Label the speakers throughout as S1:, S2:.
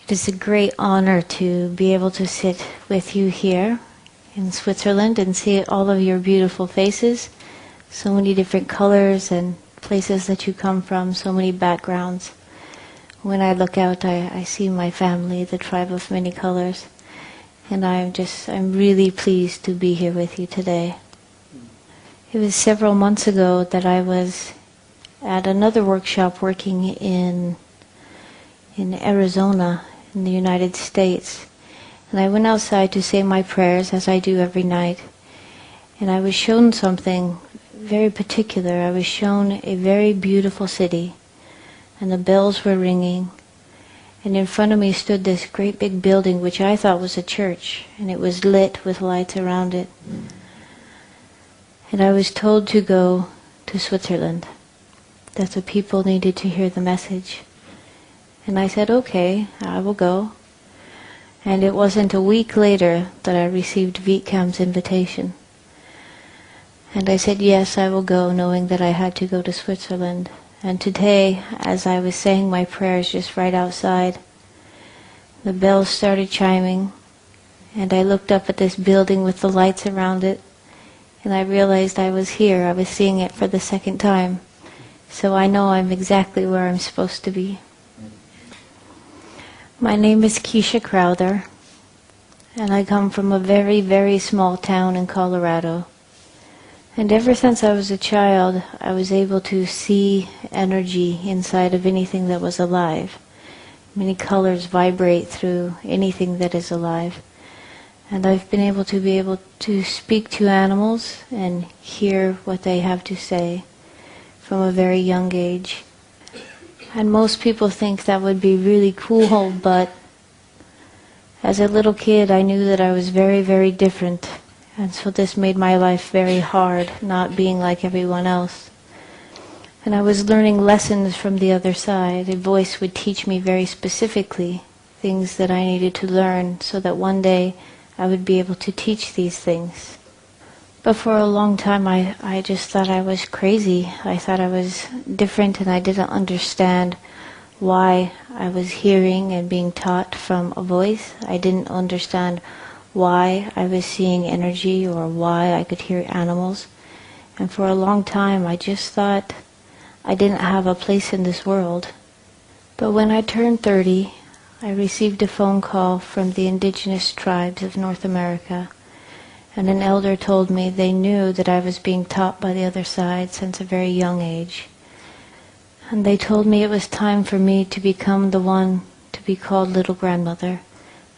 S1: It is a great honor to be able to sit with you here in Switzerland and see all of your beautiful faces, so many different colors and places that you come from, so many backgrounds. When I look out, I see my family, the tribe of many colors, and I'm really pleased to be here with you today. It was several months ago that I was at another workshop working in Arizona, in the United States. And I went outside to say my prayers, as I do every night. And I was shown something very particular. I was shown a very beautiful city. And the bells were ringing. And in front of me stood this great big building, which I thought was a church. And it was lit with lights around it. And I was told to go to Switzerland, that the people needed to hear the message. And I said, okay, I will go. And it wasn't a week later that I received Vietcam's invitation. And I said, yes, I will go, knowing that I had to go to Switzerland. And today, as I was saying my prayers just right outside, the bells started chiming, and I looked up at this building with the lights around it, and I realized I was here. I was seeing it for the second time. So I know I'm exactly where I'm supposed to be. My name is Kiesha Crowther, and I come from a very, very small town in Colorado. And ever since I was a child, I was able to see energy inside of anything that was alive. Many colors vibrate through anything that is alive. And I've been able to speak to animals and hear what they have to say from a very young age. And most people think that would be really cool, but as a little kid I knew that I was very, very different. And so this made my life very hard, not being like everyone else. And I was learning lessons from the other side. A voice would teach me very specifically things that I needed to learn so that one day I would be able to teach these things. But for a long time I just thought I was crazy. I thought I was different, and I didn't understand why I was hearing and being taught from a voice. I didn't understand why I was seeing energy or why I could hear animals. And for a long time I just thought I didn't have a place in this world. But when I turned 30, I received a phone call from the indigenous tribes of North America. And an elder told me they knew that I was being taught by the other side since a very young age. And they told me it was time for me to become the one to be called little grandmother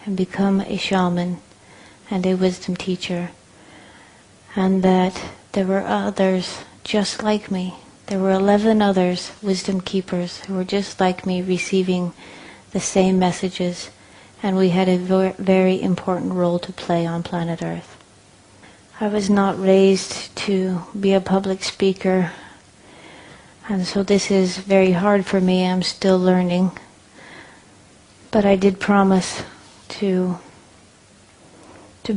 S1: and become a shaman and a wisdom teacher. And that there were others just like me. There were 11 others, wisdom keepers, who were just like me, receiving the same messages. And we had a very important role to play on planet Earth. I was not raised to be a public speaker, and so this is very hard for me. I'm still learning. But I did promise to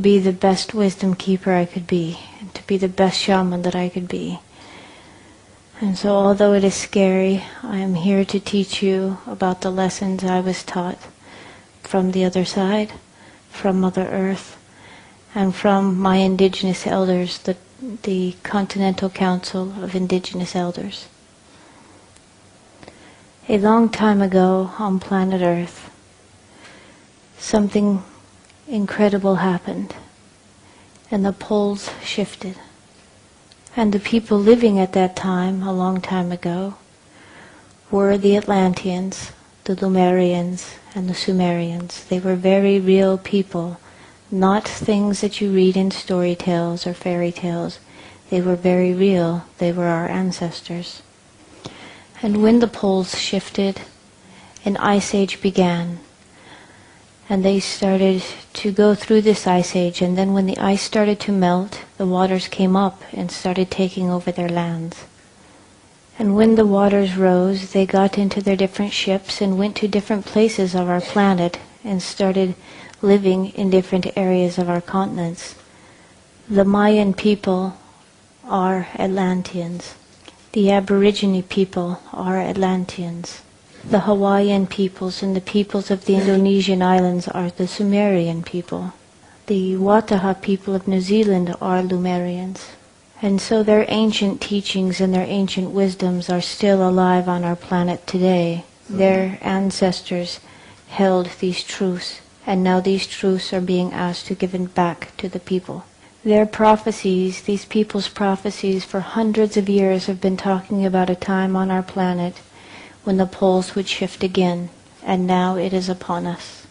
S1: be the best wisdom keeper I could be, and to be the best shaman that I could be. And so although it is scary, I am here to teach you about the lessons I was taught from the other side, from Mother Earth, and from my indigenous elders, the Continental Council of Indigenous Elders. A long time ago on planet Earth, something incredible happened, and the poles shifted. And the people living at that time, a long time ago, were the Atlanteans, the Lemurians, and the Sumerians. They were very real people, not things that you read in story tales or fairy tales. They were very real. They were our ancestors. And when the poles shifted, an ice age began. And they started to go through this ice age, and then when the ice started to melt, the waters came up and started taking over their lands. And when the waters rose, they got into their different ships and went to different places of our planet and started living in different areas of our continents. The Mayan people are Atlanteans. The Aborigine people are Atlanteans. The Hawaiian peoples and the peoples of the Indonesian islands are the Sumerian people. The Wataha people of New Zealand are Lemurians. And so their ancient teachings and their ancient wisdoms are still alive on our planet today. Their ancestors held these truths, and now these truths are being asked to give it back to the people. Their prophecies, these people's prophecies for hundreds of years have been talking about a time on our planet when the poles would shift again, and now it is upon us.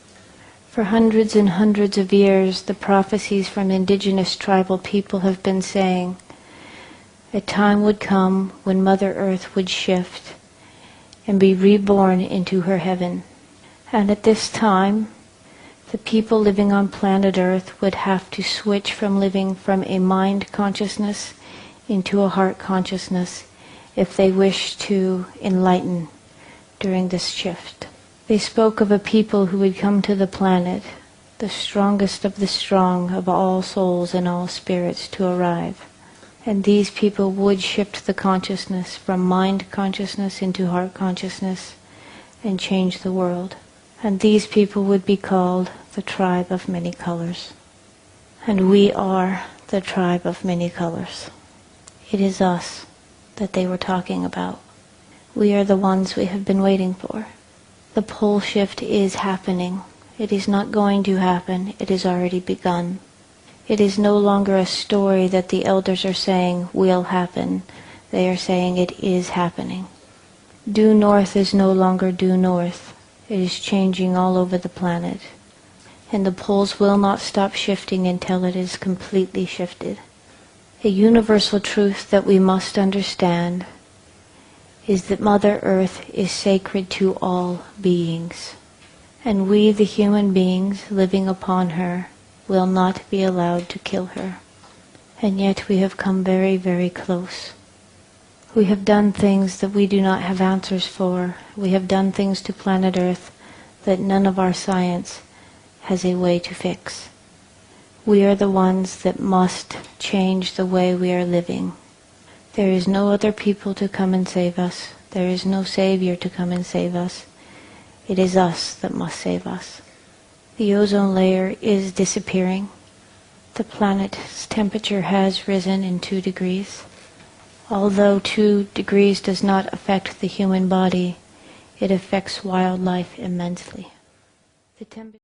S1: For hundreds and hundreds of years, the prophecies from indigenous tribal people have been saying a time would come when Mother Earth would shift and be reborn into her heaven. And at this time, the people living on planet Earth would have to switch from living from a mind consciousness into a heart consciousness if they wish to enlighten during this shift. They spoke of a people who would come to the planet, the strongest of the strong of all souls and all spirits to arrive. And these people would shift the consciousness from mind consciousness into heart consciousness and change the world. And these people would be called the tribe of many colors. And we are the tribe of many colors. It is us that they were talking about. We are the ones we have been waiting for. The pole shift is happening. It is not going to happen. It has already begun. It is no longer a story that the elders are saying will happen. They are saying it is happening. Due north is no longer due north. It is changing all over the planet. And the poles will not stop shifting until it is completely shifted. A universal truth that we must understand is that Mother Earth is sacred to all beings. And we, the human beings living upon her, will not be allowed to kill her. And yet we have come very, very close. We have done things that we do not have answers for. We have done things to planet Earth that none of our science has a way to fix. We are the ones that must change the way we are living. There is no other people to come and save us. There is no Savior to come and save us. It is us that must save us. The ozone layer is disappearing. The planet's temperature has risen in 2 degrees. Although 2 degrees does not affect the human body, it affects wildlife immensely. The temperature